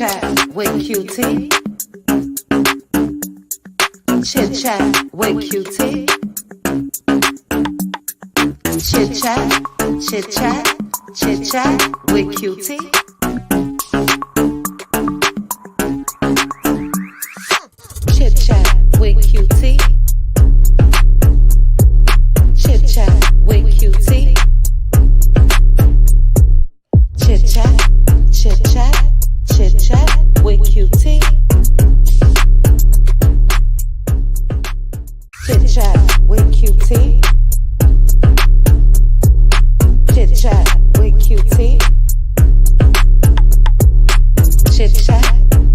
chat with QT. Chit chat with QT. Chit chat, chit chat, chit chat with QT. Chit chat with QT. Chit chat with QT. Chit chat, chit chat, chit chat with QT. Chit chat with QT. Chit chat with QT. Chit chat,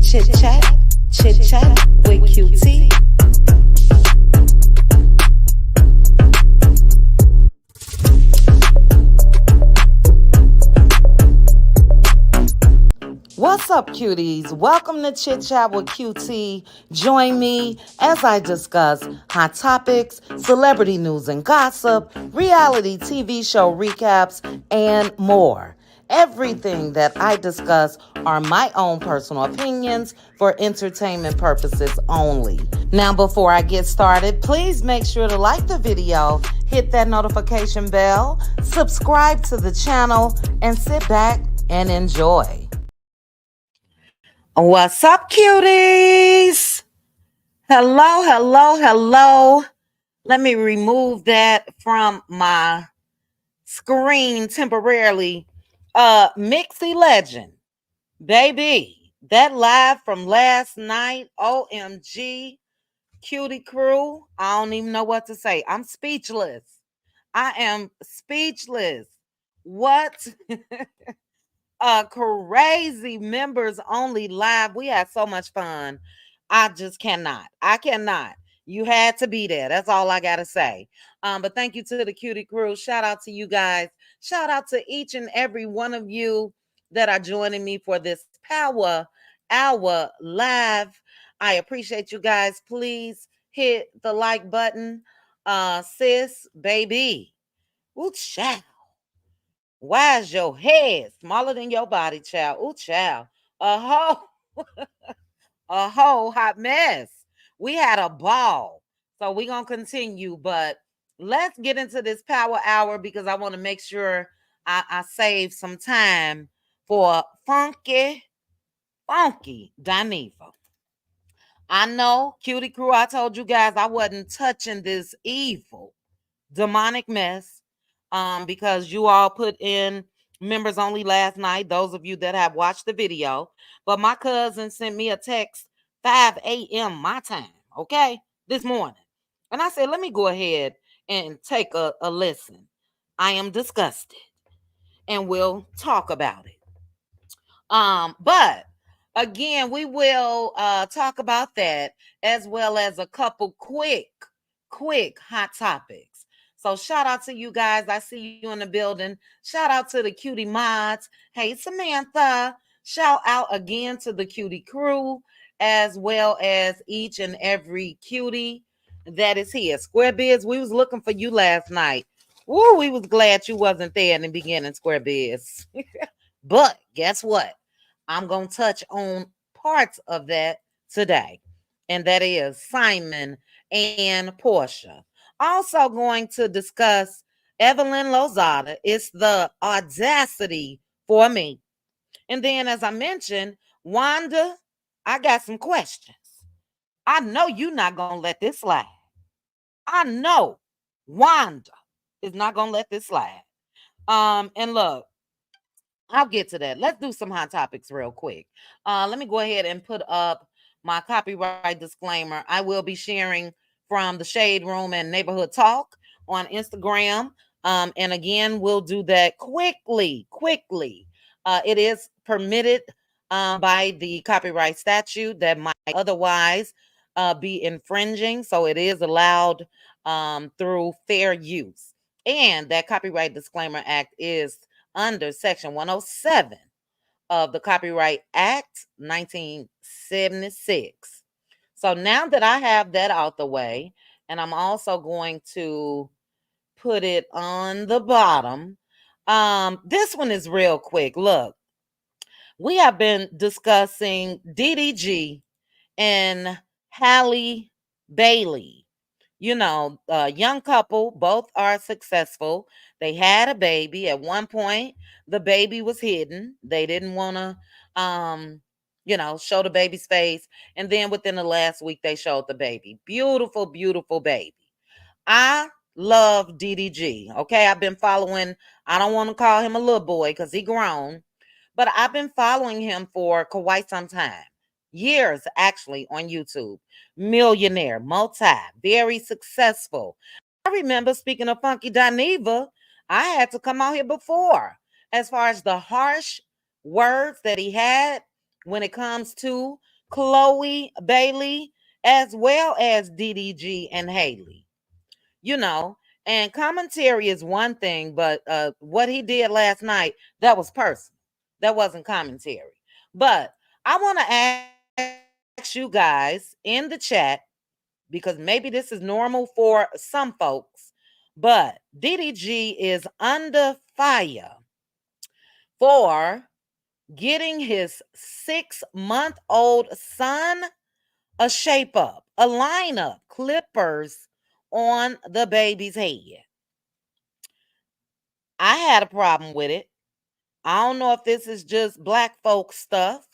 chit chat, chit chat with QT. What's up, cuties? Welcome to Chit Chat with QT. Join me as I discuss hot topics, celebrity news and gossip, reality TV show recaps, and more. Everything that I discuss are my own personal opinions for entertainment purposes only. Now, before I get started, please make sure to like the video, hit that notification bell, subscribe to the channel, and sit back and enjoy. What's up, cuties? Hello, hello, hello. Let me remove that from my screen temporarily. Mixie Legend, baby, that live from last night, OMG, Cutie Crew, I don't even know what to say. I'm speechless. I am speechless. What? Crazy members only live. We had so much fun. I just cannot. I cannot. You had to be there. That's all I gotta say. But thank you to the Cutie Crew. Shout out to you guys. Shout out to each and every one of you that are joining me for this Power Hour live. I appreciate you guys. Please hit the like button. Sis, baby. Ooh, child. Why is your head smaller than your body, child? Ooh, child. A whole, a whole hot mess. We had a ball. So we're going to continue, but let's get into this Power Hour because I want to make sure I save some time for funky Dineva. I know, Cutie Crew, I told you guys I wasn't touching this evil, demonic mess. Because you all put in members only last night, those of you that have watched the video. But my cousin sent me a text 5 a.m. my time, okay, this morning. And I said, let me go ahead and take a listen. I am disgusted. And we'll talk about it. But again, we will talk about that as well as a couple quick hot topics. So shout out to you guys. I see you in the building. Shout out to the cutie mods. Hey, Samantha. Shout out again to the Cutie Crew, as well as each and every cutie that is here. Square Biz, we was looking for you last night. Woo, we was glad you wasn't there in the beginning, Square Biz. But guess what? I'm going to touch on parts of that today. And that is Simon and Porsha. Also going to discuss Evelyn Lozada. It's the audacity for me. And then, as I mentioned, Wanda, I got some questions. I know you're not going to let this slide. I know Wanda is not going to let this slide. And look, I'll get to that. Let's do some hot topics real quick. Let me go ahead and put up my copyright disclaimer. I will be sharing from the Shade Room and Neighborhood Talk on Instagram. And again, we'll do that quickly. It is permitted by the copyright statute that might otherwise be infringing. So it is allowed through fair use. And that Copyright Disclaimer Act is under Section 107 of the Copyright Act 1976. So now that I have that out the way, and I'm also going to put it on the bottom. This one is real quick. Look, We have been discussing DDG and Halle Bailey. You know, a young couple, both are successful. They had a baby. At one point, the baby was hidden. They didn't want to, show the baby's face. And then within the last week, they showed the baby. Beautiful, beautiful baby. I love DDG. Okay, I've been following. I don't want to call him a little boy because he grown, but I've been following him for quite some time. Years actually on YouTube. Millionaire, multi, very successful. I remember, speaking of Funky Dineva, I had to come out here before as far as the harsh words that he had when it comes to Chloe Bailey as well as DDG and Haley. You know, and commentary is one thing, but what he did last night, that was personal. That wasn't commentary. But I want to ask you guys in the chat, because maybe this is normal for some folks, but DDG is under fire for getting his 6-month-old son a shape up, a lineup, clippers on the baby's head. I had a problem with it. I don't know if this is just black folk stuff,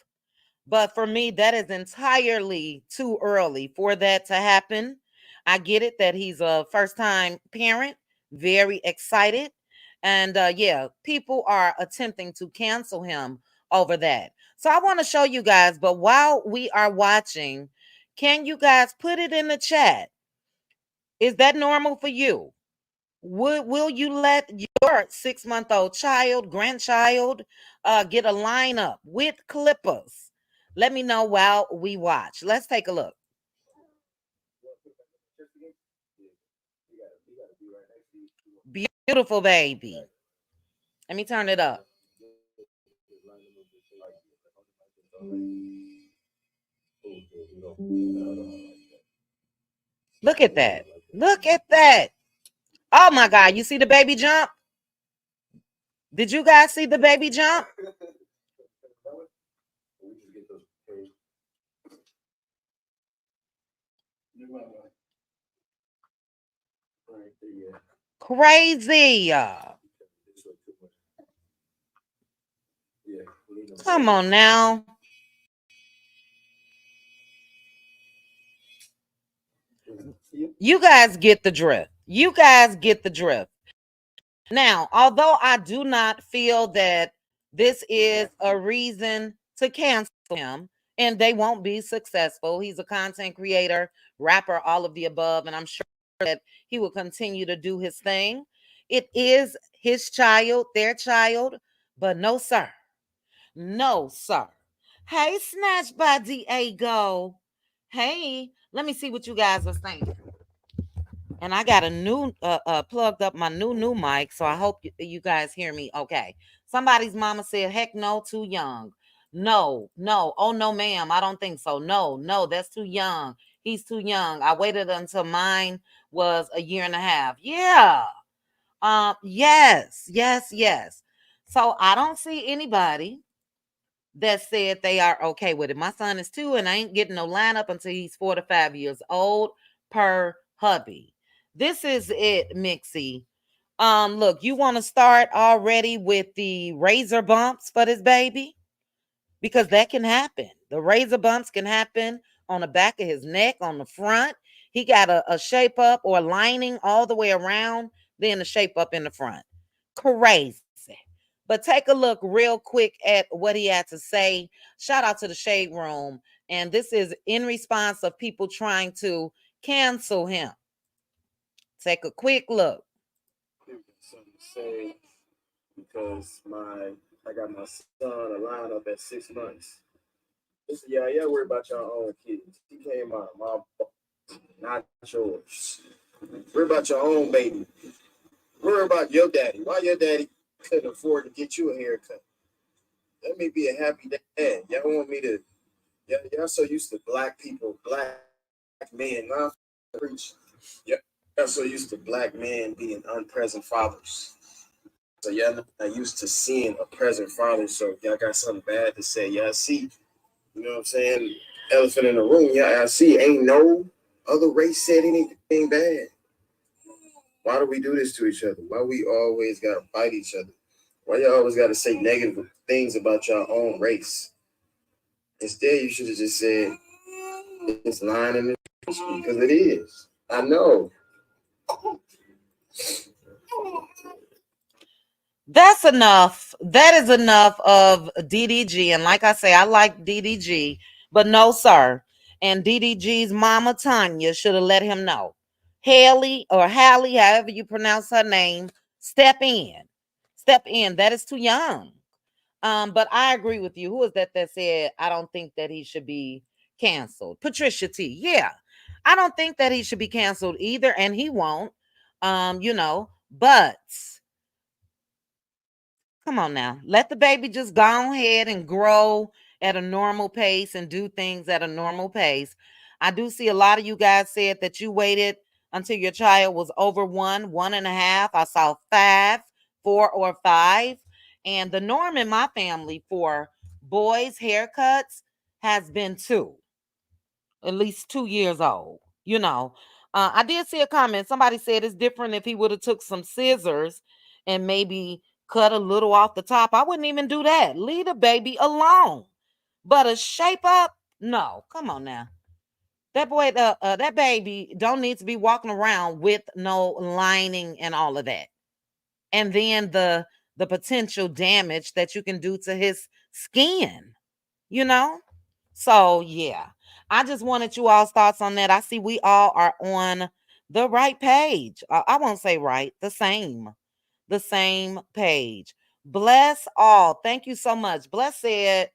but for me, that is entirely too early for that to happen. I get it that he's a first time parent, very excited. And yeah, people are attempting to cancel him over that. So I want to show you guys, but while we are watching, can you guys put it in the chat? Is that normal for you? Will you let your 6-month-old child, grandchild, get a lineup with clippers? Let me know while we watch. Let's take a look. Beautiful baby. Let me turn it up. Look at that. Look at that. Oh my God. You see the baby jump? Did you guys see the baby jump? Crazy. Come on now. You guys get the drift. You guys get the drift. Now, although I do not feel that this is a reason to cancel him and they won't be successful, he's a content creator, rapper, all of the above, and I'm sure that he will continue to do his thing. It is his child, their child, but no, sir. No, sir. Hey, Snatch by Diego. Hey, let me see what you guys are saying. And I got a new plugged up my new mic, so I hope you guys hear me okay. Somebody's mama said, "Heck no, too young." No, no. Oh no, ma'am. I don't think so. No, no, that's too young. He's too young. I waited until mine was a year and a half. Yeah. Yes, yes, yes. So I don't see anybody that said they are okay with it. My son is 2 and I ain't getting no lineup until he's 4 to 5 years old per hubby. This is it, Mixie. Look, you want to start already with the razor bumps for this baby? Because that can happen. The razor bumps can happen on the back of his neck, on the front. He got a shape up or lining all the way around, then the shape up in the front. Crazy. But take a look real quick at what he had to say. Shout out to the Shade Room. And this is in response of people trying to cancel him. Take a quick look. Something to say because I got my son a lineup at 6 months. Listen, yeah, worry about your own kids. He came out of my not yours. Worry about your own baby. Worry about your daddy. Why your daddy couldn't afford to get you a haircut? Let me be a happy dad. Y'all want me to? Y'all so used to black people, black men. Nah, preach. Y'all so used to black men being unpresent fathers. So y'all not used to seeing a present father. So y'all got something bad to say. Y'all see, you know what I'm saying? Elephant in the room. Y'all see, ain't no other race said anything bad. Why do we do this to each other? Why we always gotta fight each other? Why y'all always gotta say negative things about your own race? Instead, you should have just said it's lying in the because it is. I know. That's enough. That is enough of DDG. And like I say, I like DDG, but no, sir. And DDG's mama Tanya should have let him know. Haley or Hallie, however you pronounce her name, step in. Step in. That is too young. But I agree with you. Who is that said I don't think that he should be canceled? Patricia T. Yeah. I don't think that he should be canceled either, and he won't. But come on now. Let the baby just go ahead and grow at a normal pace and do things at a normal pace. I do see a lot of you guys said that you waited until your child was over 1.5. I saw 5, 4, or 5. And the norm in my family for boys' haircuts has been 2, at least 2 years old. I did see a comment. Somebody said it's different if he would have took some scissors and maybe cut a little off the top. I wouldn't even do that. Leave the baby alone. But a shape up, no. Come on now. That baby don't need to be walking around with no lining and all of that. And then the potential damage that you can do to his skin, you know? So, yeah, I just wanted you all's thoughts on that. I see we all are on the right page. I won't say right, the same page. Bless all. Thank you so much. Bless said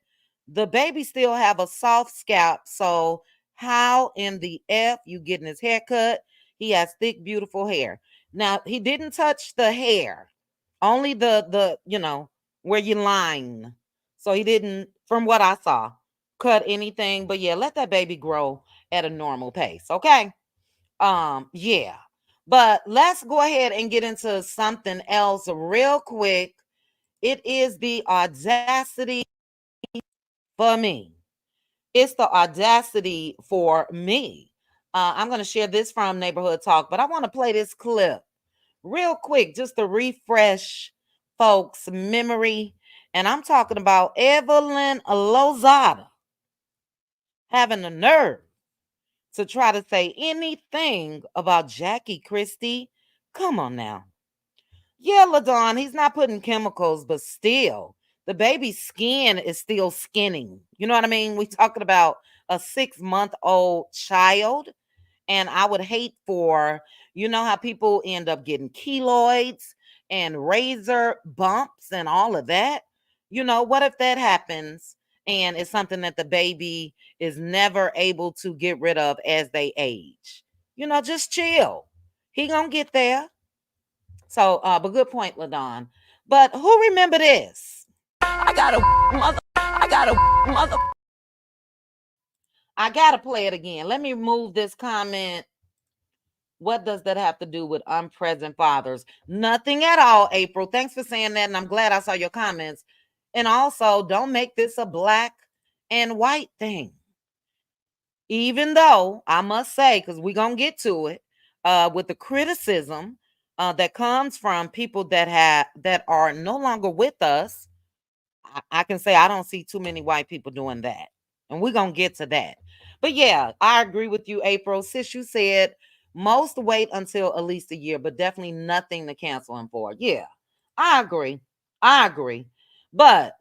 the baby still have a soft scalp. So how in the F you getting his hair cut? He has thick, beautiful hair. Now he didn't touch the hair, only the where you line. So he didn't, from what I saw, cut anything. But yeah, let that baby grow at a normal pace. Okay. Yeah. But let's go ahead and get into something else real quick. It is the audacity for me. It's the audacity for me. I'm going to share this from Neighborhood Talk, but I want to play this clip real quick just to refresh folks' memory. And I'm talking about Evelyn Lozada having the nerve to try to say anything about Jackie Christie. Come on now. Yeah, LaDon, he's not putting chemicals, but still, the baby's skin is still skinning. You know what I mean? We're talking about a 6-month-old child. And I would hate for, how people end up getting keloids and razor bumps and all of that. What if that happens and it's something that the baby is never able to get rid of as they age? Just chill. He gonna get there. So, but good point, LaDon. But who remember this? I got a mother. I got a mother. I gotta play it again. Let me remove this comment. What does that have to do with unpresent fathers? Nothing at all, April. Thanks for saying that. And I'm glad I saw your comments. And also, don't make this a black and white thing. Even though I must say, because we're going to get to it, with the criticism that comes from people that are no longer with us, I can say I don't see too many white people doing that. And we're going to get to that. But yeah, I agree with you, April. Sis, you said most wait until at least a year, but definitely nothing to cancel him for. Yeah, I agree. I agree. But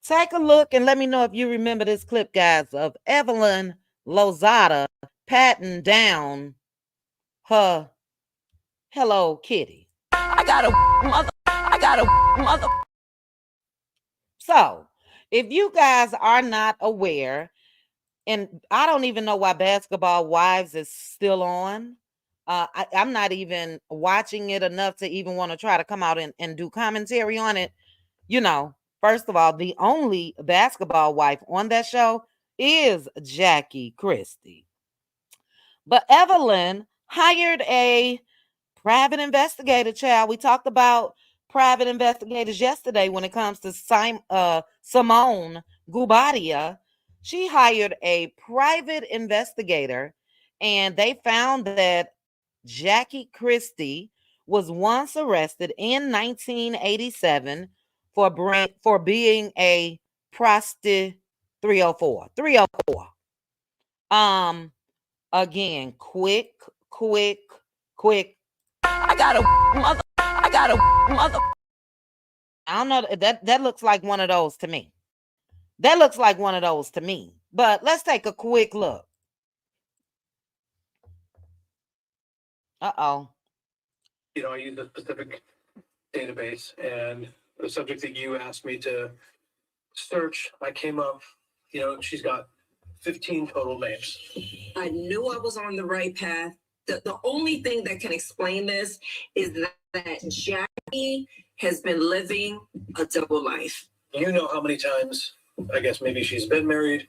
take a look and let me know if you remember this clip, guys, of Evelyn Lozada patting down her Hello Kitty. I got a mother. I got a mother. So, if you guys are not aware, and I don't even know why Basketball Wives is still on. I'm not even watching it enough to even want to try to come out and do commentary on it. First of all, the only basketball wife on that show is Jackie Christie. But Evelyn hired a private investigator, child. We talked about private investigators yesterday when it comes to Simone Gubadia. She hired a private investigator, and they found that Jackie Christie was once arrested in 1987 for being a prostitute. 304. 304. Um, again, quick, quick. I got a mother. I got a mother. I don't know. That looks like one of those to me. That looks like one of those to me. But let's take a quick look. Uh-oh. I use a specific database, and the subject that you asked me to search, I came up, she's got 15 total names. I knew I was on the right path. The only thing that can explain this is that Jackie has been living a double life. You know how many times, I guess maybe she's been married?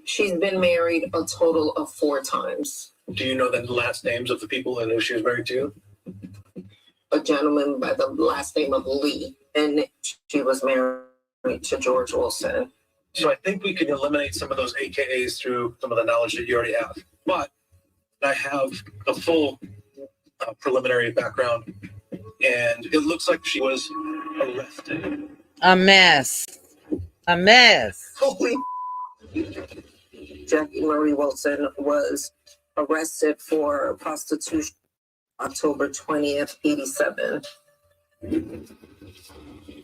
She's been married a total of 4 times. Do you know the last names of the people and who she was married to? A gentleman by the last name of Lee, and she was married to George Wilson. So I think we can eliminate some of those AKAs through some of the knowledge that you already have. But I have a full preliminary background, and it looks like she was arrested. A mess. A mess. Holy. Jackie Marie Wilson was arrested for prostitution October 20th, 87.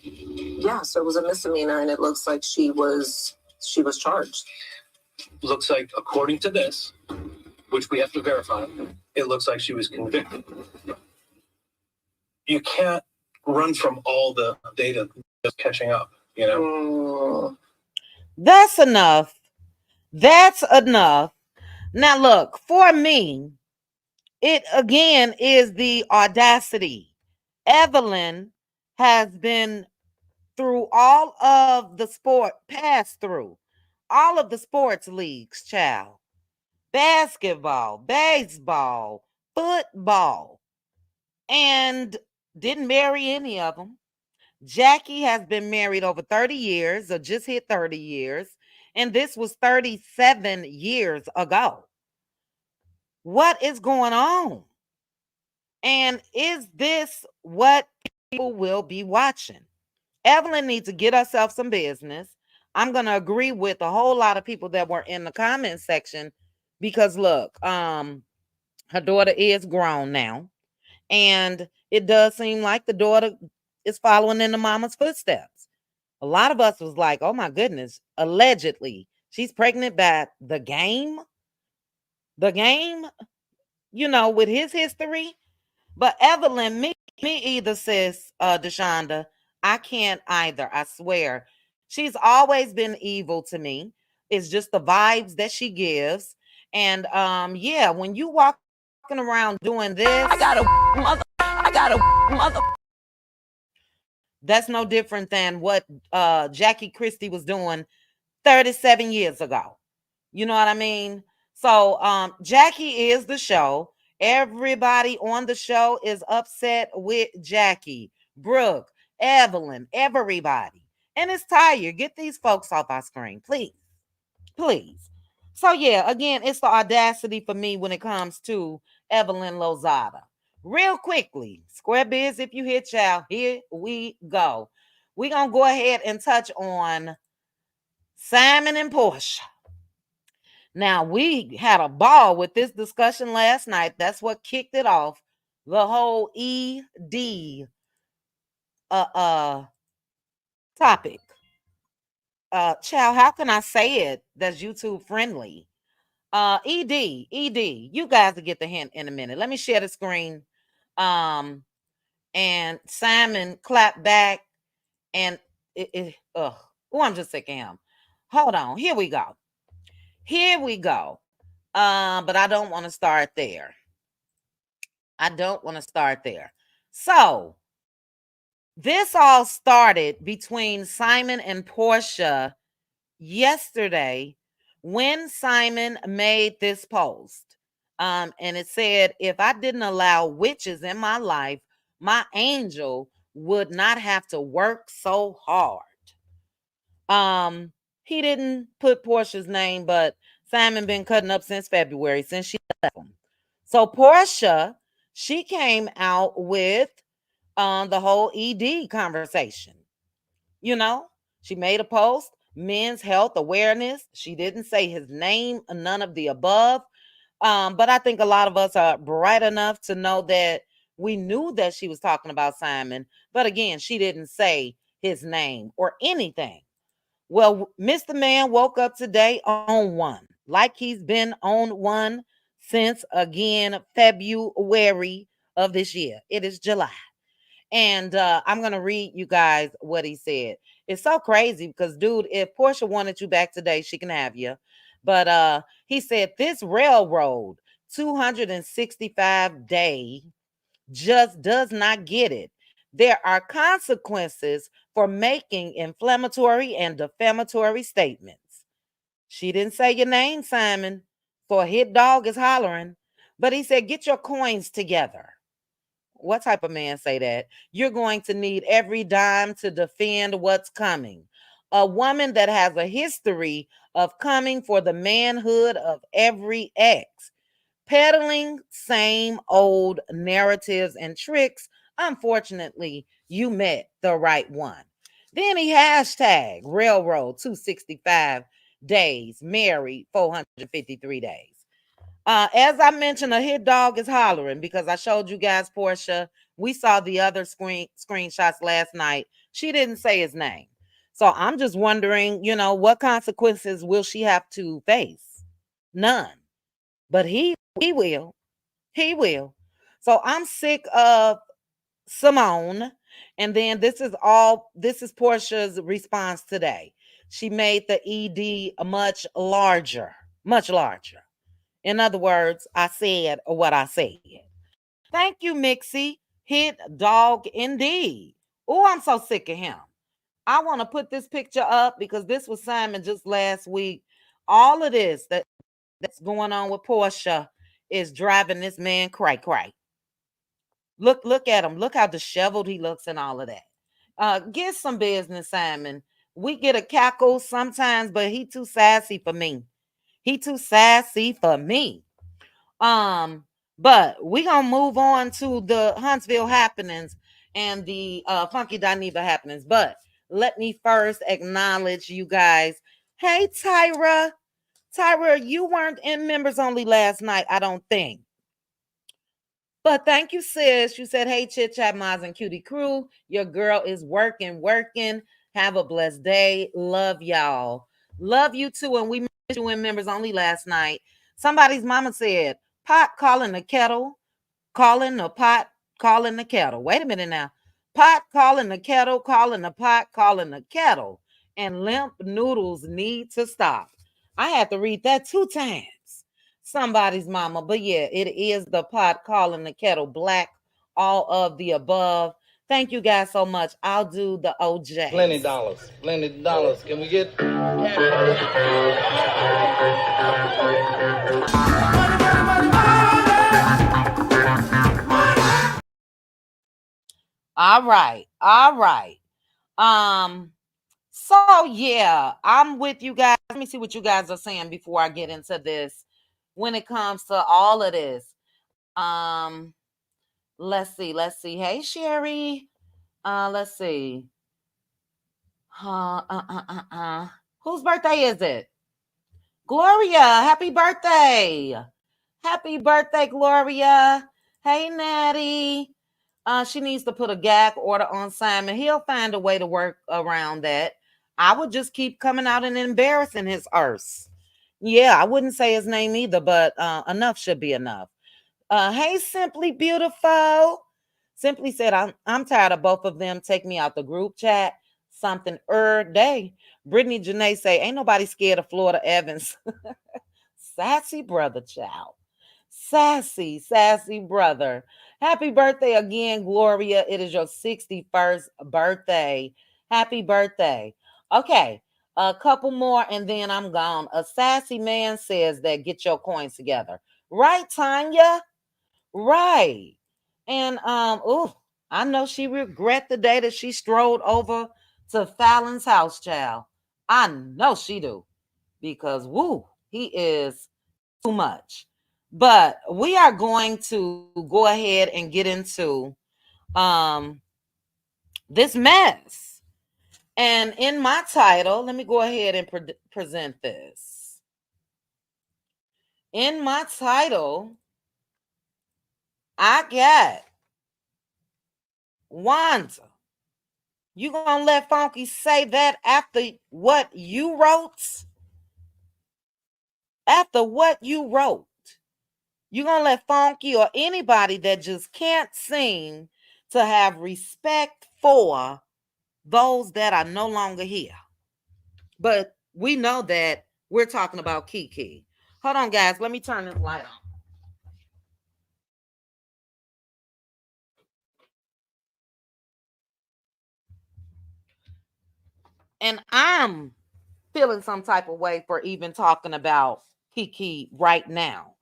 Yeah, so it was a misdemeanor, and it looks like she was charged. Looks like, according to this, which we have to verify, it looks like she was convicted. You can't run from all the data just catching up, That's enough. That's enough. Now, look, for me, it again is the audacity. Evelyn has been through all of the passed through all of the sports leagues, child. Basketball, baseball, football, and didn't marry any of them. Jackie has been married over 30 years, or just hit 30 years, and this was 37 years ago. What is going on? And is this what people will be watching? Evelyn needs to get herself some business. I'm going to agree with a whole lot of people that were in the comment section because look, her daughter is grown now, and it does seem like the daughter is following in the mama's footsteps. A lot of us was like, oh my goodness, allegedly she's pregnant by the game. The game, with his history. But Evelyn, me either, sis, Deshonda. I can't either. I swear. She's always been evil to me. It's just the vibes that she gives. And yeah, when you walking around doing this, I got a mother. That's no different than what Jackie Christie was doing 37 years ago. You know what I mean? So Jackie is the show. Everybody on the show is upset with Jackie, Brooke, Evelyn, everybody. And it's tired. Get these folks off our screen, please. Please. So yeah, again, it's the audacity for me when it comes to Evelyn Lozada. Real quickly, square biz if you hit, child. Here we go. We're going to go ahead and touch on Simon and Porsha. Now, we had a ball with this discussion last night. That's what kicked it off. The whole ED topic. Child, how can I say it that's YouTube friendly? ED, you guys will get the hint in a minute. Let me share the screen. And Simon clapped back, and I'm just sick of him. Hold on, here we go. But I don't want to start there. So this all started between Simon and Porsha yesterday when Simon made this post. And it said, if I didn't allow witches in my life, my angel would not have to work so hard. Um, he didn't put Porsha's name, but Simon been cutting up since February, since she left him. So Porsha, she came out with the whole ED conversation. You know, she made a post, men's health awareness. She didn't say his name, none of the above. But I think a lot of us are bright enough to know that we knew that she was talking about Simon. But again, she didn't say his name or anything. Well, Mr. Man woke up today on one, like he's been on one since again February of this year. It is July. And I'm going to read you guys what he said. It's so crazy because, dude, if Porsha wanted you back today, she can have you. But he said this railroad 265-day just does not get it. There are consequences for making inflammatory and defamatory statements. She didn't say your name, Simon, for a hit dog is hollering. But he said, get your coins together. What type of man say that? You're going to need every dime to defend what's coming. A woman that has a history of coming for the manhood of every ex, peddling same old narratives and tricks. Unfortunately, you met the right one. Then he hashtag railroad 265 days, married 453 days. As I mentioned, a hit dog is hollering because I showed you guys Porsha. We saw the other screenshots last night. She didn't say his name. So I'm just wondering, what consequences will she have to face? None. But he will. He will. So I'm sick of Simone. And then this is Portia's response today. She made the ED much larger, much larger. In other words, I said what I said. Thank you, Mixie. Hit dog indeed. Oh, I'm so sick of him. I want to put this picture up because this was Simon just last week. All of this that's going on with Porsha is driving this man cray. Look at him. Look how disheveled he looks and all of that. Get some business, Simon. We get a cackle sometimes, but he too sassy for me. He too sassy for me. But we gonna move on to the Huntsville happenings and the Funky Dineva happenings. But let me first acknowledge you guys. Hey, Tyra. Tyra, you weren't in members only last night, I don't think. But thank you, sis. You said, hey, Chit Chat Moz and Cutie Crew. Your girl is working. Have a blessed day. Love y'all. Love you too. And we missed you in members only last night. Somebody's mama said, pot calling the kettle, calling the pot, calling the kettle. Wait a minute now. Pot calling the kettle, calling the pot, calling the kettle. And limp noodles need to stop. I had to read that 2 times. Somebody's mama. But yeah, it is the pot calling the kettle black. All of the above. Thank you guys so much. I'll do the OJ. Plenty dollars. Plenty dollars. Can we get All right. All right. So yeah, I'm with you guys. Let me see what you guys are saying before I get into this. When it comes to all of this. Let's see. Hey Sherry. Let's see. Whose birthday is it? Gloria. Happy birthday. Happy birthday, Gloria. Hey Natty. She needs to put a gag order on Simon. He'll find a way to work around that. I would just keep coming out and embarrassing his arse. Yeah, I wouldn't say his name either, but enough should be enough. Hey, Simply Beautiful. Simply said, I'm tired of both of them. Take me out the group chat. Something day. Brittany Janae say, ain't nobody scared of Florida Evans. Sassy brother, child. Sassy brother. Happy birthday again, Gloria. It is your 61st birthday. Happy birthday. Okay, a couple more and then I'm gone. A sassy man says that get your coins together. Right, Tanya? Right. And I know she regret the day that she strolled over to Fallon's house, child. I know she do. Because woo, he is too much. But we are going to go ahead and get into um this mess. And in my title, let me go ahead and present this. In my title, I got Wanda. You gonna let Funky say that after what you wrote? After what you wrote? You gonna let Funky or anybody that just can't seem to have respect for those that are no longer here? But we know that we're talking about Kiki. Hold on, guys. Let me turn this light on. And I'm feeling some type of way for even talking about Kiki right now.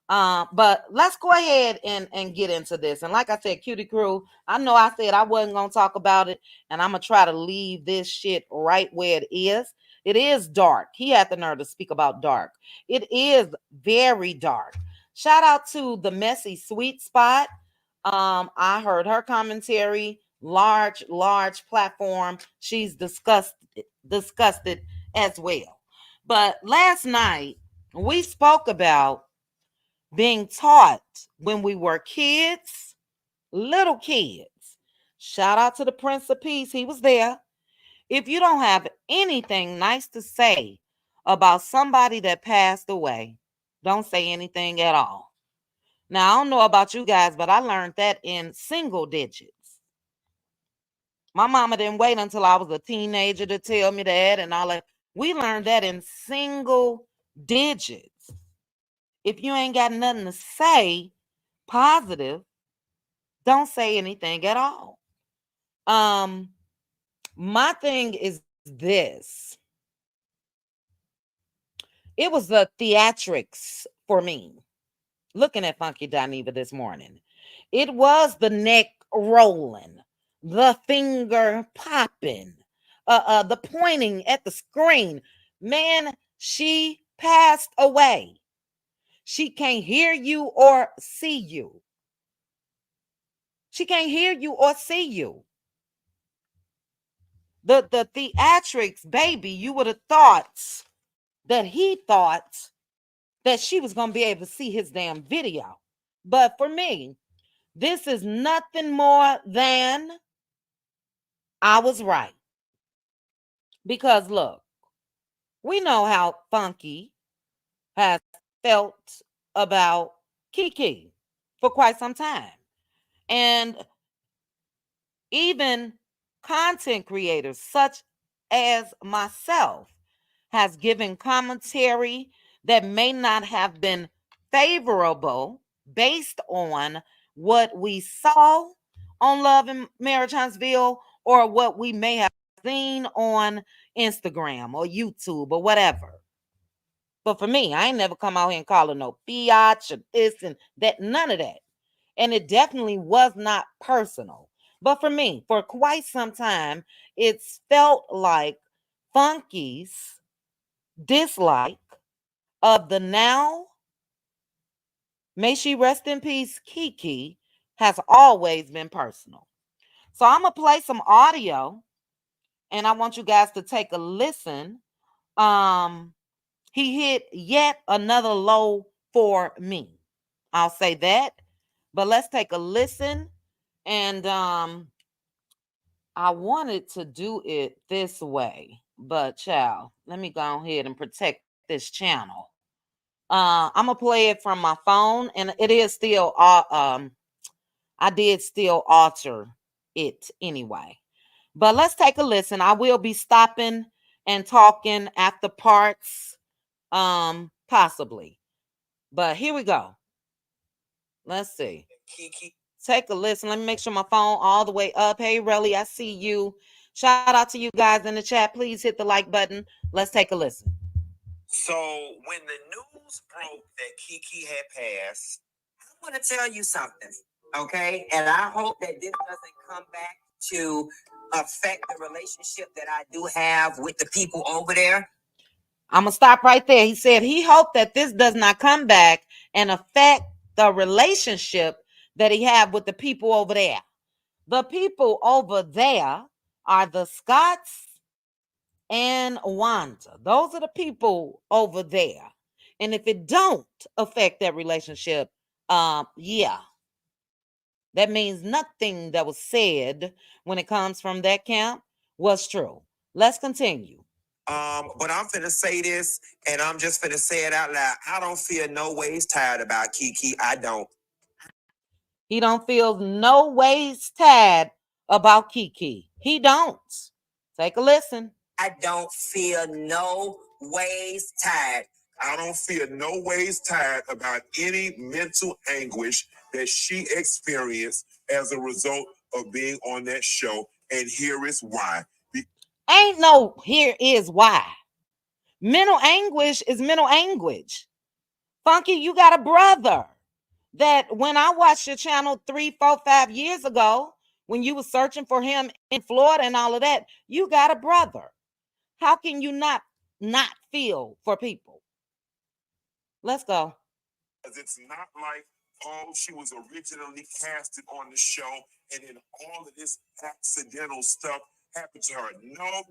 But let's go ahead and get into this. And like I said, Cutie Crew, I know I said I wasn't going to talk about it, and I'm going to try to leave this shit right where it is. It is dark. He had the nerve to speak about dark. It is very dark. Shout out to the Messy Sweet Spot. I heard her commentary, large platform. She's disgusted as well. But last night we spoke about being taught when we were kids, little kids. Shout out to the Prince of Peace. He was there. If you don't have anything nice to say about somebody that passed away, don't say anything at all. Now, I don't know about you guys, but I learned that in single digits. My mama didn't wait until I was a teenager to tell me that and all that. We learned that in single digits. If you ain't got nothing to say positive, don't say anything at all. My thing is this. It was the theatrics for me. Looking at Funky Dineva this morning. It was the neck rolling, the finger popping, the pointing at the screen. Man, she passed away. She can't hear you or see you. She can't hear you or see you. The theatrics, baby, you would have thought that he thought that she was going to be able to see his damn video. But for me, this is nothing more than I was right. Because look, we know how Funky has felt about Kiki for quite some time. And even content creators such as myself has given commentary that may not have been favorable based on what we saw on Love and Marriage Huntsville or what we may have seen on Instagram or YouTube or whatever. But for me, I ain't never come out here and call it no biatch or this and that, none of that. And it definitely was not personal. But for me, for quite some time, it's felt like Funky's dislike of the now, may she rest in peace, Kiki, has always been personal. So I'm going to play some audio and I want you guys to take a listen. He hit yet another low for me. I'll say that. But let's take a listen. And I wanted to do it this way. But child, let me go ahead and protect this channel. I'm gonna play it from my phone, and it is still I did still alter it anyway. But let's take a listen. I will be stopping and talking after parts, possibly. But here we go. Let's see. Take a listen. Let me make sure my phone all the way up. Hey, Relly, I see you. Shout out to you guys in the chat. Please hit the like button. Let's take a listen. So when the news broke that Kiki had passed, I want to tell you something. Okay, and I hope that this doesn't come back to affect the relationship that I do have with the people over there. I'm going to stop right there. He said he hoped that this does not come back and affect the relationship that he have with the people over there. The people over there are the Scots and Wanda. Those are the people over there. And if it don't affect that relationship, yeah, that means nothing that was said when it comes from that camp was true. Let's continue. But I'm finna say this, and I'm just finna say it out loud. I don't feel no ways tired about Kiki. I don't. He don't feel no ways tired about Kiki. He don't. Take a listen. I don't feel no ways tired. I don't feel no ways tired about any mental anguish that she experienced as a result of being on that show. And here is why. Ain't no here is why. Mental anguish is mental anguish. Funky, you got a brother that when I watched your channel 3, 4, 5 years ago, when you were searching for him in Florida and all of that, you got a brother. How can you not feel for people? Let's go. It's not like, oh, she was originally casted on the show and then all of this accidental stuff happened to her. No.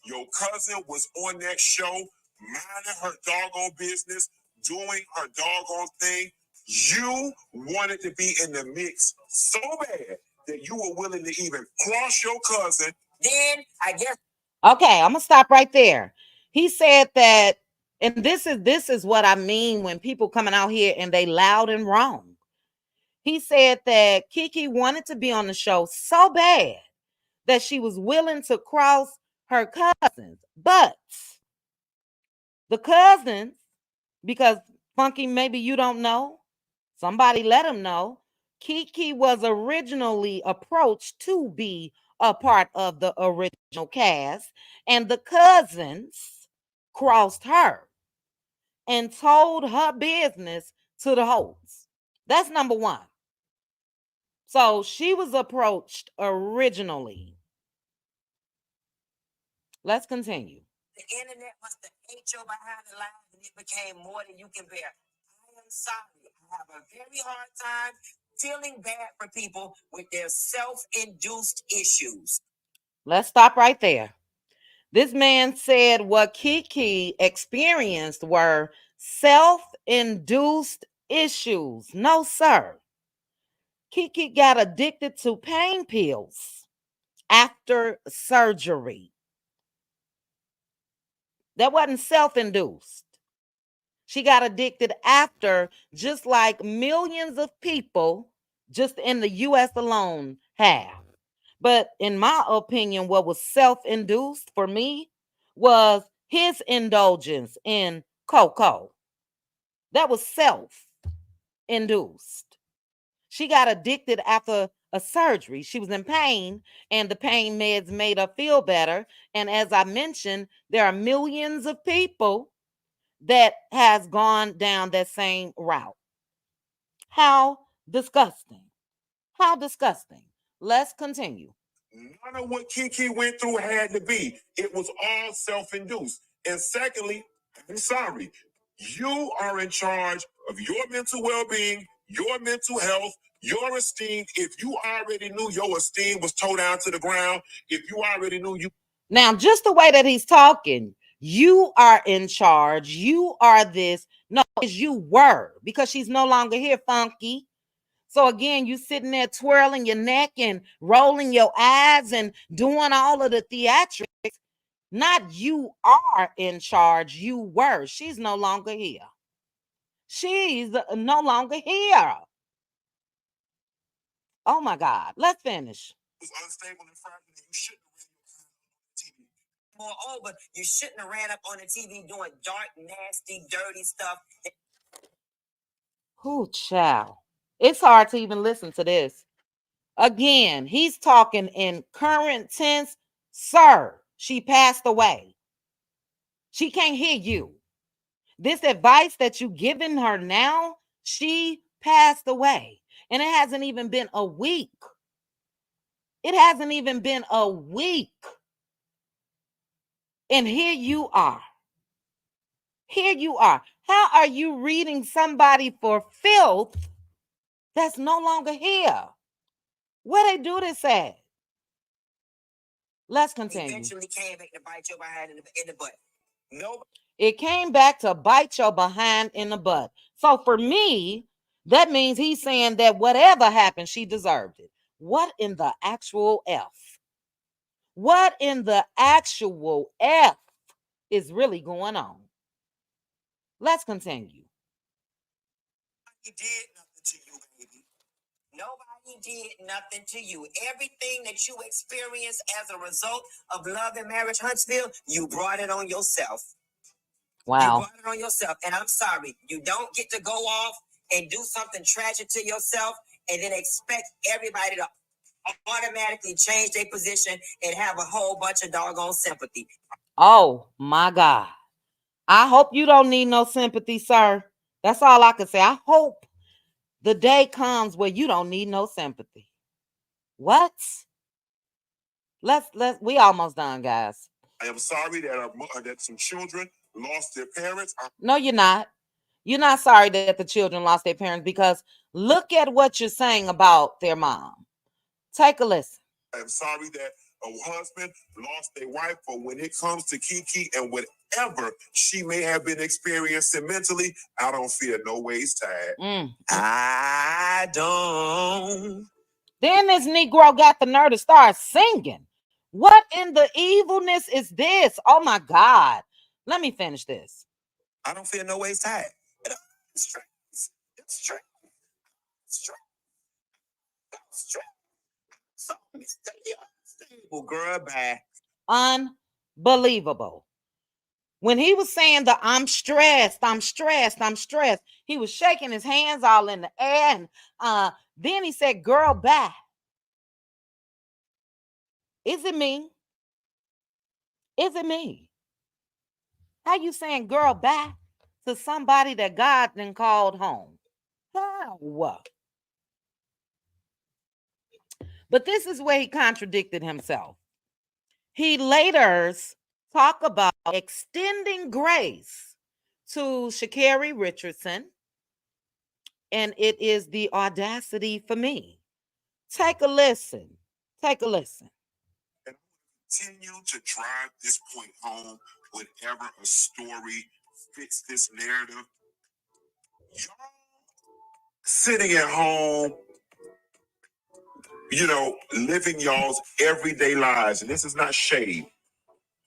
Your cousin was on that show, minding her doggone business, doing her doggone thing. You wanted to be in the mix so bad that you were willing to even cross your cousin. Then I guess. Okay, I'm gonna stop right there. He said that, and this is what I mean when people coming out here and they loud and wrong. He said that Kiki wanted to be on the show so bad that she was willing to cross her cousins, but the cousins, because Funky, maybe you don't know, somebody let him know. Kiki was originally approached to be a part of the original cast, and the cousins crossed her and told her business to the hosts. That's number one. So she was approached originally. Let's continue. The internet must have ate your behind the line and it became more than you can bear. I am sorry. I have a very hard time feeling bad for people with their self-induced issues. Let's stop right there. This man said what Kiki experienced were self-induced issues. No, sir. Kiki got addicted to pain pills after surgery. That wasn't self-induced. She got addicted after, just like millions of people just in the US alone have. But in my opinion, what was self-induced for me was his indulgence in cocoa. That was self-induced. She got addicted after a surgery. She was in pain, and the pain meds made her feel better. And as I mentioned, there are millions of people that has gone down that same route. How disgusting. How disgusting. Let's continue. None of what Kiki went through had to be. It was all self-induced. And secondly, I'm sorry, you are in charge of your mental well-being, your mental health, your esteem. If you already knew your esteem was towed down to the ground, if you already knew you. Now, just the way that he's talking, you are in charge. You are this. No, it's you were, because she's no longer here, Funky. So again, you sitting there twirling your neck and rolling your eyes and doing all of the theatrics. Not you are in charge. You were. She's no longer here. She's no longer here. Oh my God. Let's finish. Was unstable and fragile, and you shouldn't have TV. Moreover, you shouldn't have ran up on the TV doing dark, nasty, dirty stuff. Oh, child. It's hard to even listen to this. Again, he's talking in current tense. Sir, she passed away. She can't hear you. This advice that you giving her now, she passed away. And it hasn't even been a week. It hasn't even been a week. And here you are. Here you are. How are you reading somebody for filth that's no longer here? Where they do this at? Let's continue. Eventually came back to bite your behind in the butt. No. It came back to bite your behind in the butt. So for me, that means he's saying that whatever happened, she deserved it. What in the actual F? What in the actual F is really going on? Let's continue. Nobody did nothing to you, baby. Nobody did nothing to you. Everything that you experienced as a result of love and marriage, Huntsville, you brought it on yourself. Wow. You brought it on yourself. And I'm sorry, you don't get to go off and do something tragic to yourself and then expect everybody to automatically change their position and have a whole bunch of doggone sympathy. Oh my God. I hope you don't need no sympathy, sir. That's all I can say. I hope the day comes where you don't need no sympathy. What? We almost done, guys. I am sorry that some children lost their parents. No, you're not. You're not sorry that the children lost their parents, because look at what you're saying about their mom. Take a listen. I'm sorry that a husband lost their wife, but when it comes to Kiki and whatever she may have been experiencing mentally, I don't fear no ways tied. I don't. Then this Negro got the nerve to start singing. What in the evilness is this? Oh my God. Let me finish this. I don't feel no ways tied. It's true. It's true. It's true. It's true. So, well, girl, bye. Unbelievable. When he was saying the I'm stressed, he was shaking his hands all in the air. And then he said, girl, bye. Is it me? Is it me? How you saying girl bye to somebody that God then called home? How? But this is where he contradicted himself. He later talked about extending grace to Sha'Carri Richardson, and it is the audacity for me. Take a listen. Take a listen. And continue to drive this point home whenever a story fits this narrative. Y'all sitting at home, living y'all's everyday lives, and this is not shade.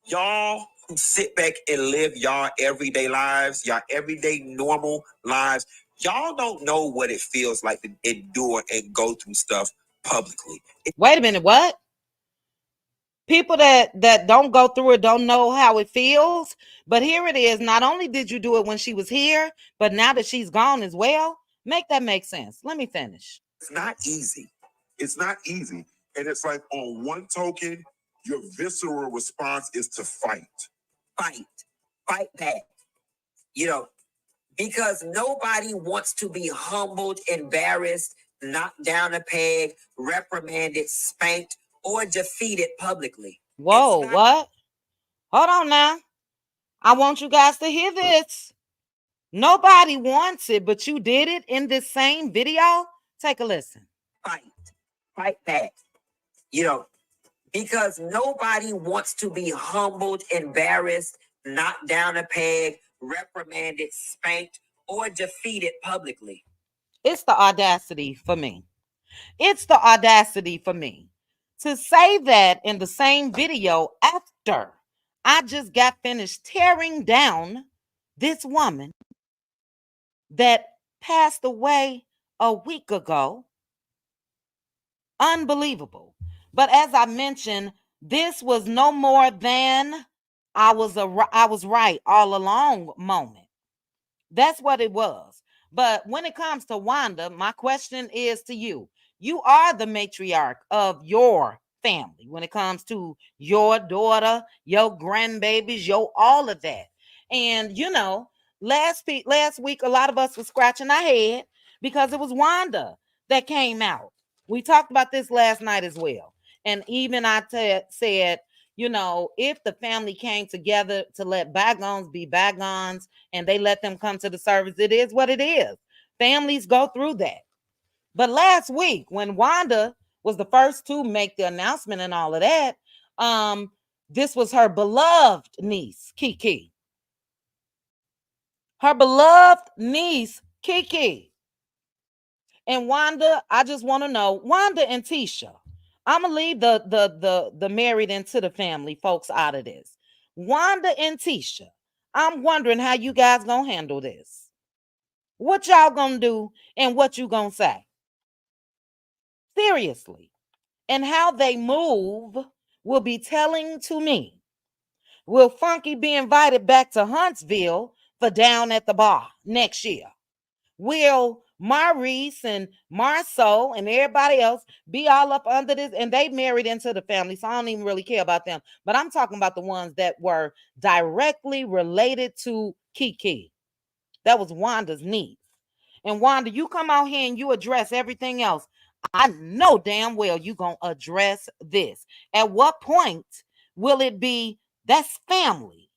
Y'all who sit back and live y'all everyday lives, y'all everyday normal lives, y'all don't know what it feels like to endure and go through stuff publicly. Wait a minute, what? People that don't go through it don't know how it feels. But here it is. Not only did you do it when she was here, but now that she's gone as well. Make that make sense. Let me finish. It's not easy. It's not easy. And it's like, on one token, your visceral response is to fight. Fight back. Because nobody wants to be humbled, embarrassed, knocked down a peg, reprimanded, spanked, or defeated publicly. Whoa, what? Hold on now. I want you guys to hear this. Nobody wants it, but you did it in this same video. Take a listen. Fight back. Because nobody wants to be humbled, embarrassed, knocked down a peg, reprimanded, spanked, or defeated publicly. It's the audacity for me. It's the audacity for me to say that in the same video after I just got finished tearing down this woman that passed away a week ago. Unbelievable. But as I mentioned, this was no more than I was right all along moment. That's what it was. But when it comes to Wanda, my question is to you. You are the matriarch of your family when it comes to your daughter, your grandbabies, all of that. And last week a lot of us were scratching our head because it was Wanda that came out. We talked about this last night as well. And even I said, you know, if the family came together to let bygones be bygones and they let them come to the service, it is what it is. Families go through that. But last week, when Wanda was the first to make the announcement and all of that, this was her beloved niece, Kiki. Her beloved niece, Kiki. And Wanda, I just want to know, Wanda and Tisha. I'm gonna leave the married into the family folks out of this. Wanda and Tisha. I'm wondering how you guys gonna handle this. What y'all gonna do and what you gonna say? Seriously. And how they move will be telling to me. Will Funky be invited back to Huntsville for Down at the Bar next year? Will Maurice and Marceau and everybody else be all up under this? And they married into the family, so I don't even really care about them. But I'm talking about the ones that were directly related to Kiki. That was Wanda's niece. And Wanda, you come out here and you address everything else. I know damn well you gonna address this. At what point will it be that's family?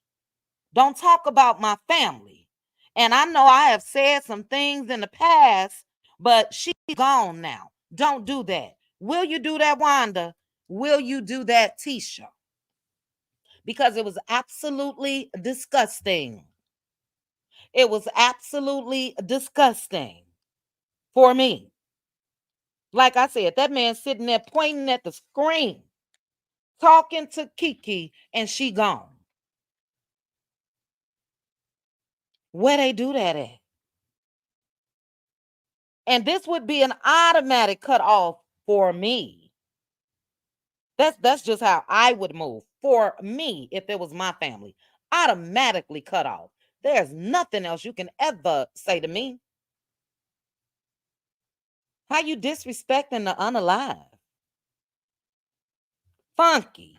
Don't talk about my family. And I know I have said some things in the past, but she's gone now. Don't do that. Will you do that, Wanda? Will you do that, Tisha? Because it was absolutely disgusting. It was absolutely disgusting for me. Like I said, that man sitting there pointing at the screen, talking to Kiki, and she gone. Where they do that at? And this would be an automatic cut off for me. That's just how I would move for me if it was my family. Automatically cut off. There's nothing else you can ever say to me. How you disrespecting the unalive? Funky.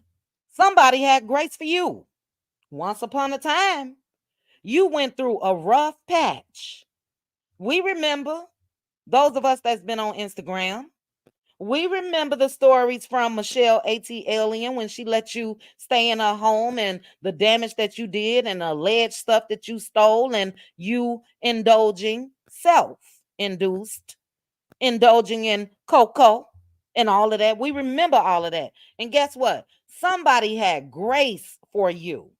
Somebody had grace for you. Once upon a time, you went through a rough patch. We remember, those of us that's been on Instagram, we remember the stories from Michelle A.T. Alien when she let you stay in her home and the damage that you did and alleged stuff that you stole and you indulging self-induced, indulging in cocoa and all of that. We remember all of that. And guess what? Somebody had grace for you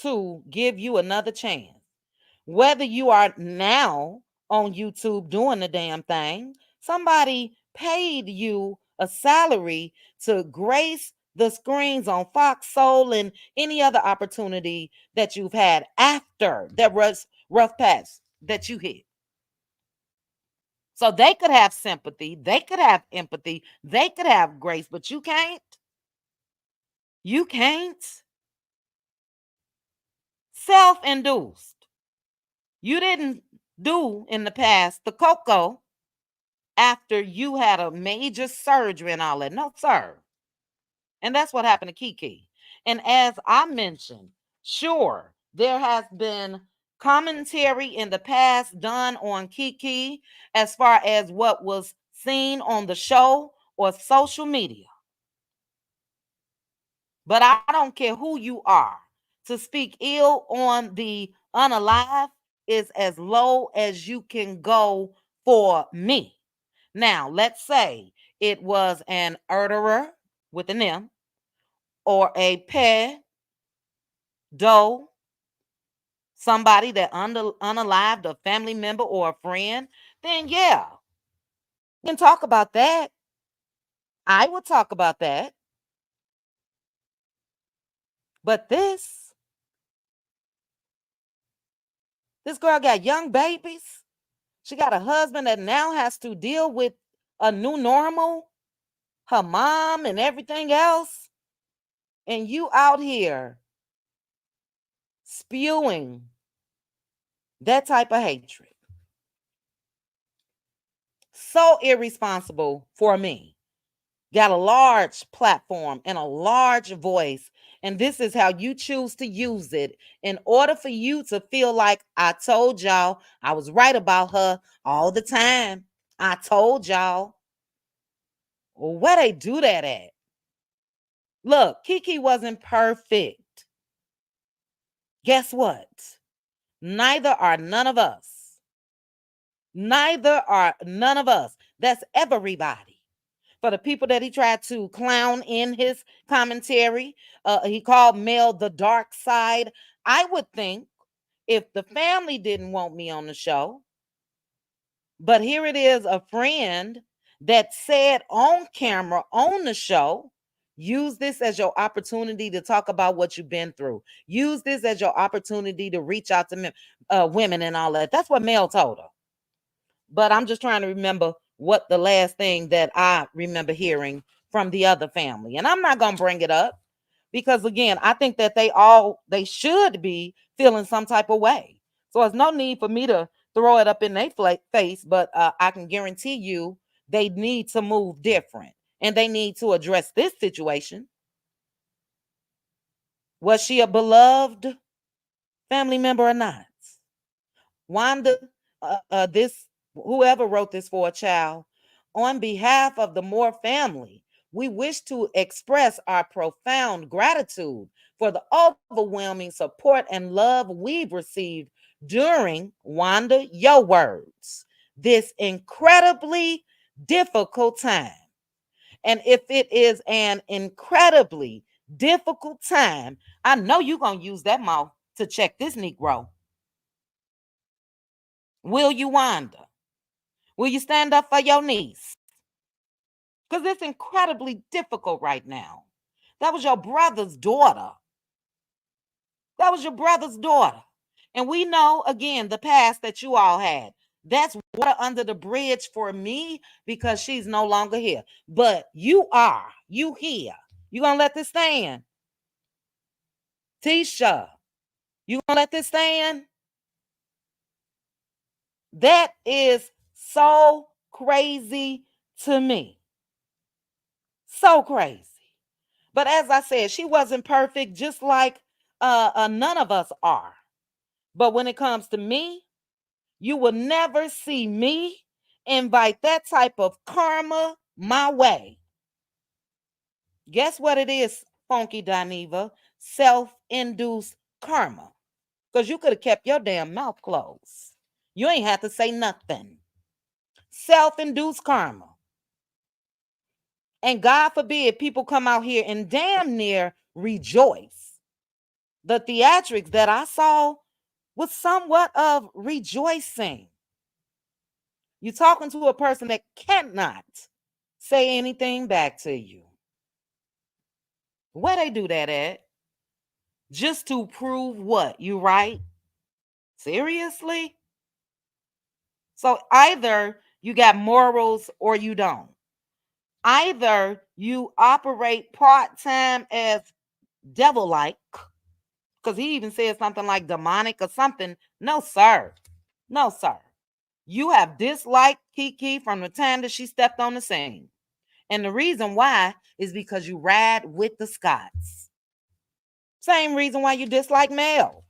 to give you another chance. Whether you are now on YouTube doing the damn thing, somebody paid you a salary to grace the screens on Fox Soul and any other opportunity that you've had after that rough patch that you hit. So they could have sympathy, they could have empathy, they could have grace, but you can't. You can't. Self-induced. You didn't do in the past the cocoa after you had a major surgery and all that. No, sir. And that's what happened to Kiki. And as I mentioned, sure, there has been commentary in the past done on Kiki as far as what was seen on the show or social media. But I don't care who you are. To speak ill on the unalive is as low as you can go for me. Now, let's say it was an murderer with an M or a pedo, somebody that unalived a family member or a friend, then yeah, we can talk about that. I would talk about that. But this girl got young babies. She got a husband that now has to deal with a new normal, her mom and everything else. And you out here spewing that type of hatred. So irresponsible for me. got a large platform and a large voice. And this is how you choose to use it in order for you to feel like I told y'all I was right about her all the time. I told y'all. Well, where they do that at? Look, Kiki wasn't perfect. Guess what? Neither are none of us. Neither are none of us. That's everybody. For the people that he tried to clown in his commentary, he called Mel the dark side. I would think if the family didn't want me on the show, but here it is, a friend that said on camera on the show, use this as your opportunity to talk about what you've been through. Use this as your opportunity to reach out to women and all that. That's what Mel told her. But I'm just trying to remember what the last thing that I remember hearing from the other family. And I'm not going to bring it up because, again, I think that they should be feeling some type of way. So there's no need for me to throw it up in their face, but I can guarantee you they need to move different and they need to address this situation. Was she a beloved family member or not? Wanda, this whoever wrote this for a child, on behalf of the Moore family, we wish to express our profound gratitude for the overwhelming support and love we've received during, Wanda, your words, this incredibly difficult time. And if it is an incredibly difficult time, I know you're going to use that mouth to check this Negro. Will you, Wanda? Will you stand up for your niece? Because it's incredibly difficult right now. That was your brother's daughter. That was your brother's daughter. And we know, again, the past that you all had. That's water under the bridge for me because she's no longer here. But you here. You gonna let this stand? Tisha, you gonna let this stand? That is so crazy to me. So crazy. But as I said, she wasn't perfect, just like none of us are. But when it comes to me, you will never see me invite that type of karma my way. Guess what it is, Funky Dineva? Self-induced karma. Because you could have kept your damn mouth closed. You ain't have to say nothing. Self-induced karma. And God forbid people come out here and damn near rejoice. The theatrics that I saw was somewhat of rejoicing. You're talking to a person that cannot say anything back to you. Where they do that at? Just to prove what? You right? Seriously? So either you got morals or you don't. Either you operate part-time as devil-like, because he even said something like demonic or something. No, sir. No, sir. You have disliked Kiki from the time that she stepped on the scene. And the reason why is because you ride with the Scotts. Same reason why you dislike Mel.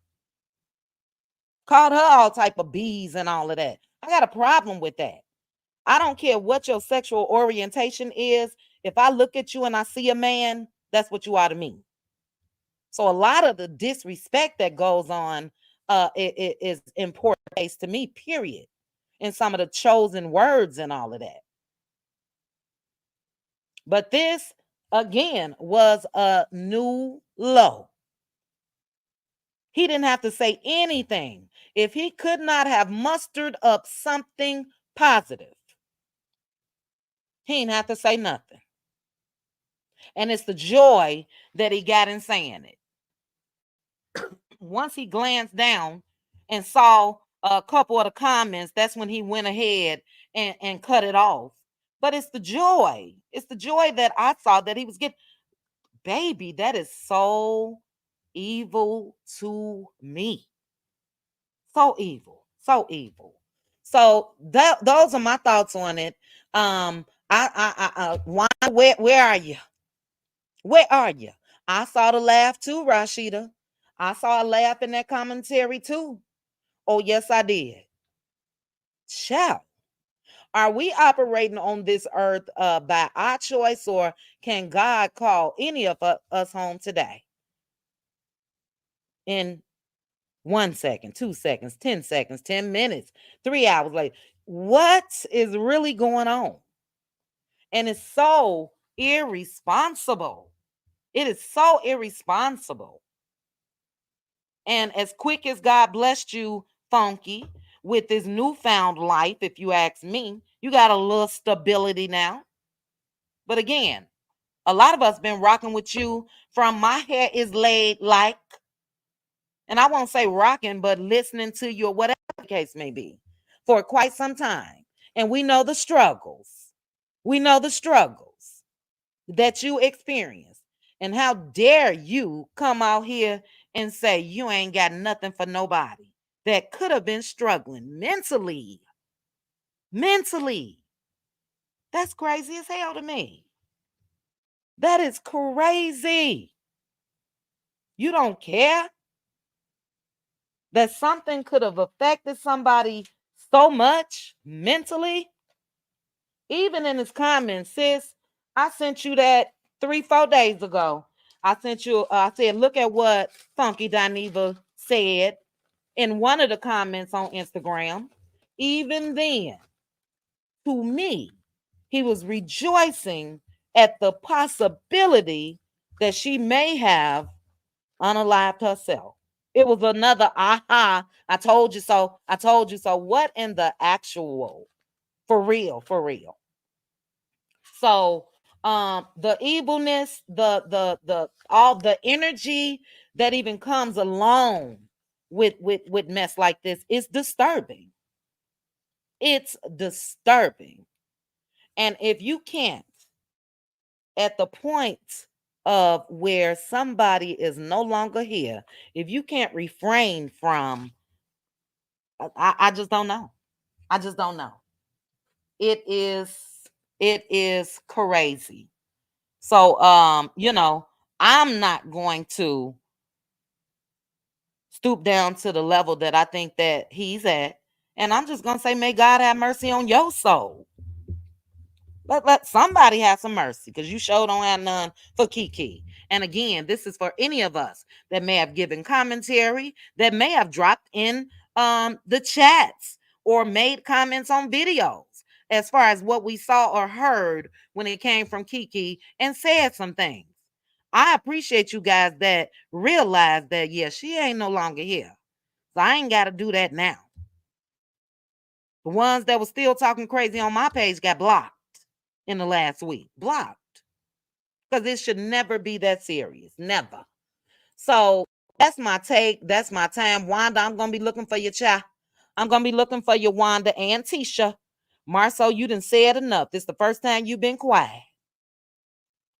Called her all type of bees and all of that. I got a problem with that. I don't care what your sexual orientation is. If I look at you and I see a man, that's what you are to me. So a lot of the disrespect that goes on it is important case to me, period. And some of the chosen words and all of that. But this, again, was a new low. He didn't have to say anything. If he could not have mustered up something positive, he didn't have to say nothing. And it's the joy that he got in saying it. Once he glanced down and saw a couple of the comments, that's when he went ahead and cut it off. But it's the joy. It's the joy that I saw that he was getting. Baby, that is so evil to me. So evil. So evil. So those are my thoughts on it. Wanda Where are you? Where are you? I saw the laugh too, Rashida. I saw a laugh in that commentary too. Oh, yes, I did. Child. Are we operating on this earth by our choice, or can God call any of us home today? In 1 second, 2 seconds, 10 seconds, 10 minutes, 3 hours later. What is really going on? And it's so irresponsible. It is so irresponsible. And as quick as God blessed you, Funky, with this newfound life, if you ask me, you got a little stability now. But again, a lot of us been rocking with you from my hair is laid like, and I won't say rocking, but listening to you or whatever the case may be for quite some time. And we know the struggles. We know the struggles that you experience. And how dare you come out here and say you ain't got nothing for nobody that could have been struggling mentally. Mentally. That's crazy as hell to me. That is crazy. You don't care that something could have affected somebody so much mentally. Even in his comments, sis, I sent you that 3-4 days ago. I sent you, I said, look at what Funky Dineva said in one of the comments on Instagram. Even then, to me, he was rejoicing at the possibility that she may have unalived herself. It was another aha. I told you so. I told you so. What in the actual? For real, for real. So the evilness, the all the energy that even comes along with mess like this is disturbing. It's disturbing. And if you can't, at the point of where somebody is no longer here, if you can't refrain from, I just don't know. I just don't know. It is it is crazy. So I'm not going to stoop down to the level that I think that he's at. And I'm just gonna say, may God have mercy on your soul. Let somebody have some mercy, because you sure don't have none for Kiki. And again, this is for any of us that may have given commentary, that may have dropped in the chats or made comments on videos as far as what we saw or heard when it came from Kiki and said some things. I appreciate you guys that realize that, yeah, she ain't no longer here. So I ain't got to do that now. The ones that were still talking crazy on my page got blocked in the last week. Blocked. Because it should never be that serious. Never. So that's my take. That's my time. Wanda, I'm going to be looking for your child. I'm going to be looking for your Wanda and Tisha. Marceau, you done said enough. This is the first time you've been quiet.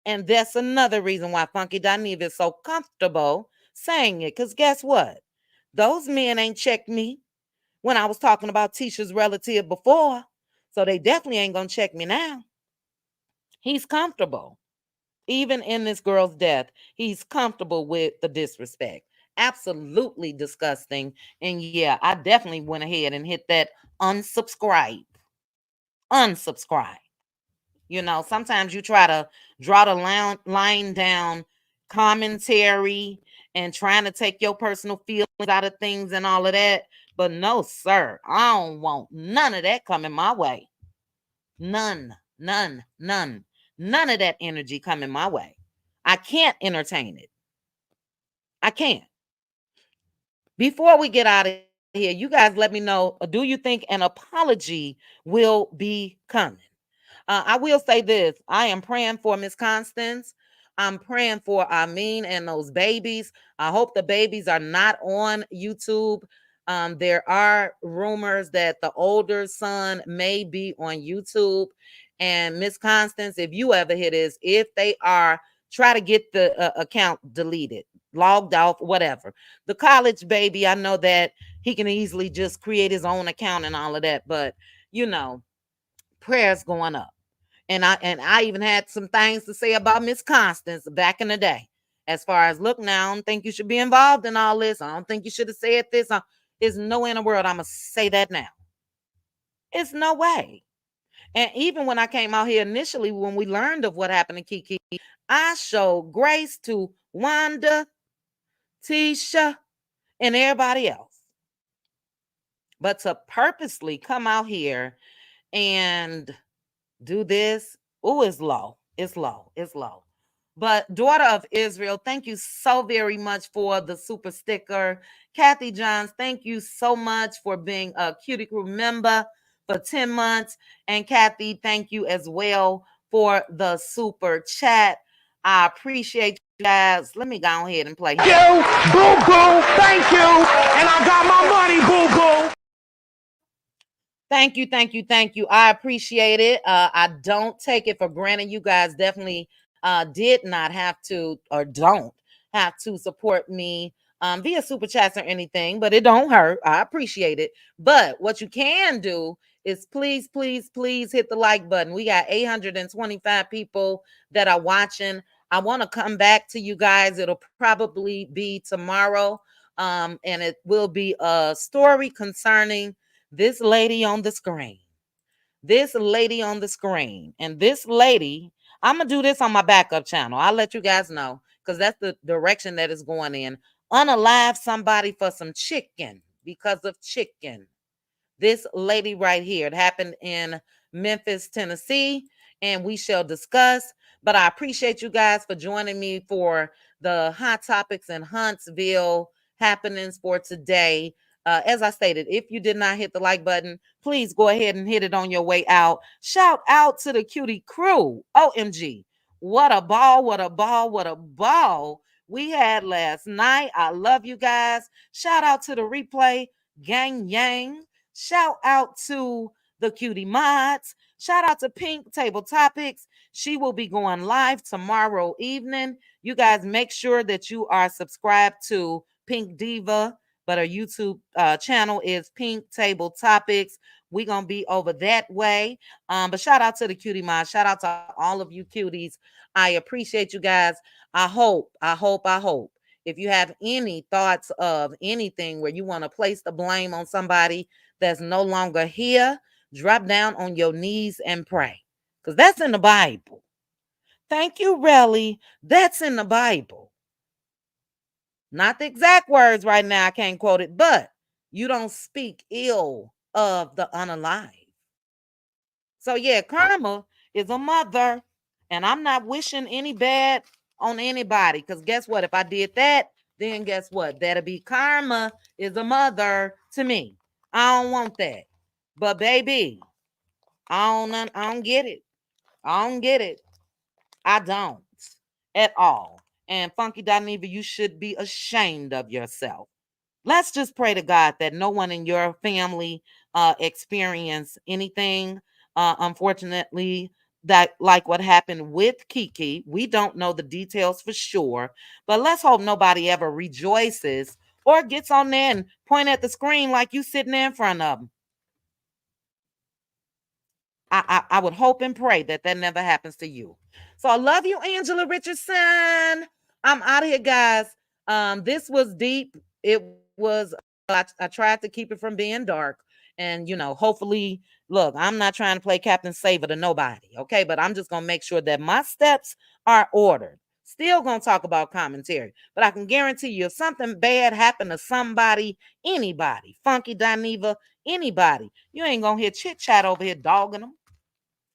And that's another reason why Funky Dineva is so comfortable saying it. Because guess what? Those men ain't checked me when I was talking about Tisha's relative before. So they definitely ain't going to check me now. He's comfortable. Even in this girl's death, he's comfortable with the disrespect. Absolutely disgusting. And yeah, I definitely went ahead and hit that unsubscribe. Unsubscribe. Sometimes you try to draw the line down commentary and trying to take your personal feelings out of things and all of that. But no, sir, I don't want none of that coming my way. None, none, none. None of that energy coming my way. I can't entertain it. I can't. Before we get out of here, you guys let me know, do you think an apology will be coming? I will say this. I am praying for Miss Constance. I'm praying for Amin and those babies. I hope the babies are not on YouTube. There are rumors that the older son may be on YouTube. And Miss Constance, if you ever hear this, if they are, try to get the account deleted, logged off, whatever. The college baby, I know that he can easily just create his own account and all of that. But, prayers going up. And I even had some things to say about Miss Constance back in the day. As far as, look, now I don't think you should be involved in all this. I don't think you should have said this. There's no way in the world I'm gonna say that now. It's no way. And even when I came out here initially, when we learned of what happened to Kiki, I showed grace to Wanda, Tisha, and everybody else. But to purposely come out here and do this, it's low. It's low. It's low. But daughter of Israel, thank you so very much for the super sticker. Kathy Johns, thank you so much for being a Cutie Crew member for 10 months. And Kathy, thank you as well for the super chat. I appreciate you guys. Let me go ahead and play. Thank you, boo-boo, thank you. And I got my money, boo-boo. Thank you, thank you, thank you. I appreciate it. I don't take it for granted. You guys definitely did not have to, or don't have to, support me via super chats or anything, but it don't hurt. I appreciate it. But what you can do is please, please, please hit the like button. We got 825 people that are watching. I want to come back to you guys. It'll probably be tomorrow, and it will be a story concerning this lady on the screen. This lady on the screen. And this lady, I'm going to do this on my backup channel. I'll let you guys know, because that's the direction that is going in. Unalive somebody for some chicken, because of chicken. This lady right here, it happened in Memphis, Tennessee, and we shall discuss. But I appreciate you guys for joining me for the Hot Topics in Huntsville happenings for today. As I stated, if you did not hit the like button, please go ahead and hit it on your way out. Shout out to the Cutie Crew. OMG. What a ball, what a ball, what a ball we had last night. I love you guys. Shout out to the replay gang yang. Shout out to the Cutie Mods. Shout out to Pink Table Topics. She will be going live tomorrow evening. You guys make sure that you are subscribed to Pink Diva, but our YouTube channel is Pink Table Topics. We're going to be over that way. But shout out to the Cutie Mods. Shout out to all of you cuties. I appreciate you guys. I hope, if you have any thoughts of anything where you want to place the blame on somebody that's no longer here, drop down on your knees and pray. Because that's in the Bible. Thank you, Relly. That's in the Bible. Not the exact words right now. I can't quote it, but you don't speak ill of the unalive. So yeah, karma is a mother, and I'm not wishing any bad on anybody, because guess what? If I did that, then guess what? That'll be karma is a mother to me. I don't want that. But baby, I don't get it. I don't get it. I don't at all. And Funky Dineva, you should be ashamed of yourself. Let's just pray to God that no one in your family experience anything, unfortunately, that like what happened with Kiki. We don't know the details for sure, but let's hope nobody ever rejoices or gets on there and point at the screen like you sitting there in front of them. I would hope and pray that never happens to you. So I love you, Angela Richardson. I'm out of here, guys. This was deep. It was, I tried to keep it from being dark. And, hopefully, look, I'm not trying to play Captain Saver to nobody, okay? But I'm just going to make sure that my steps are ordered. Still going to talk about commentary. But I can guarantee you, if something bad happened to somebody, anybody, Funky Dineva, anybody, you ain't going to hear chit-chat over here dogging them.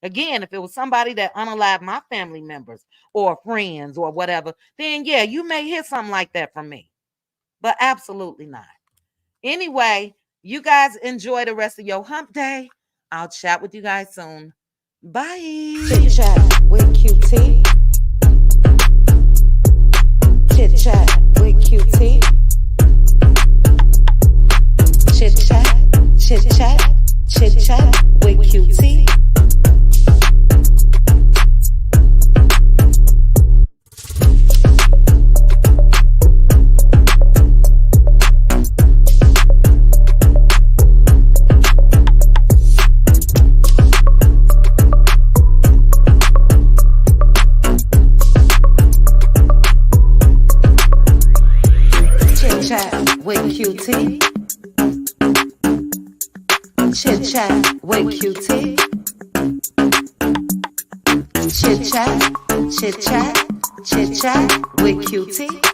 Again, if it was somebody that unalived my family members or friends or whatever, then yeah, you may hear something like that from me. But absolutely not. Anyway, you guys enjoy the rest of your hump day. I'll chat with you guys soon. Bye. Chit chat with QT. Chit chat with QT. Chit chat, chit chat, chit chat with QT. Cutie. Chit chat with Cutie. Chit chat, chit chat, chit chat with Cutie.